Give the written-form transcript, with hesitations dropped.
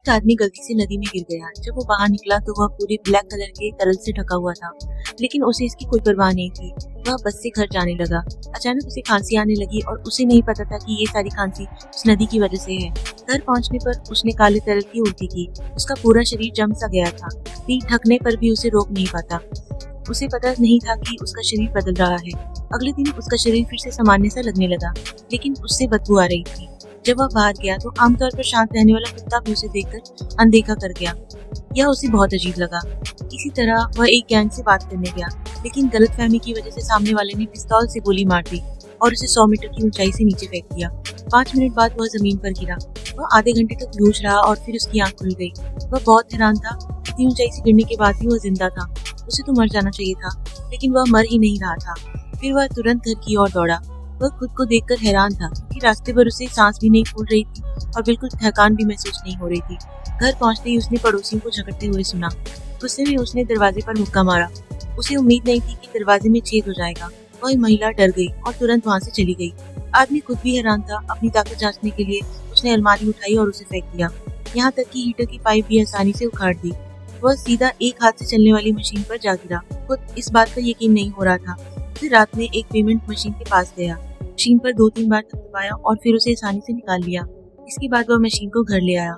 एक आदमी गलती से नदी में गिर गया। जब वो बाहर निकला तो वह पूरे ब्लैक कलर के तरल से ढका हुआ था, लेकिन उसे इसकी कोई परवाह नहीं थी। वह बस से घर जाने लगा। अचानक उसे खांसी आने लगी और उसे नहीं पता था कि ये सारी खांसी उस नदी की वजह से है। घर पहुंचने पर उसने काले तरल की उल्टी की। उसका पूरा शरीर जम सा गया था। पीठ ढकने पर भी उसे रोक नहीं पाता। उसे पता नहीं था कि उसका शरीर बदल रहा है। अगले दिन उसका शरीर फिर से सामान्य सा लगने लगा, लेकिन उससे बदबू आ रही थी। जब वह बाहर गया तो आमतौर पर शांत रहने वाला कुत्ता भी उसे देखकर अनदेखा कर गया। यह उसे बहुत अजीब लगा। इसी तरह वह एक गैंग से बात करने गया, लेकिन गलतफहमी की वजह से सामने वाले ने पिस्तौल से गोली मार दी और उसे 100 मीटर की ऊंचाई से नीचे फेंक दिया। 5 मिनट बाद वह जमीन पर गिरा। वह आधे घंटे तक बेहोश रहा और फिर उसकी आंख खुल गई। वह बहुत हैरान था। इतनी ऊंचाई से गिरने के बाद भी वह जिंदा था। उसे तो मर जाना चाहिए था, लेकिन वह मर ही नहीं रहा था। फिर वह तुरंत घर की ओर दौड़ा। वह खुद को देखकर हैरान था कि रास्ते पर उसे सांस भी नहीं फूल रही थी और बिल्कुल थकान भी महसूस नहीं हो रही थी। घर पहुंचते ही उसने पड़ोसियों को झगड़ते हुए सुना। गुस्से में उसने दरवाजे पर मुक्का मारा। उसे उम्मीद नहीं थी कि दरवाजे में छेद हो जाएगा। वह महिला डर गई और तुरंत वहां से चली गई। आदमी खुद भी हैरान था। अपनी ताकत जांचने के लिए उसने अलमारी उठाई और उसे फेंक दिया। यहाँ तक कि हीटर की पाइप भी आसानी से उखाड़ दी। वह सीधा एक हाथ से चलने वाली मशीन पर जा गिरा। खुद इस बात पर यकीन नहीं हो रहा था। फिर रात में एक पेमेंट मशीन के पास गया। मशीन पर 2-3 बार दबाया और फिर उसे आसानी से निकाल लिया। इसके बाद वह मशीन को घर ले आया।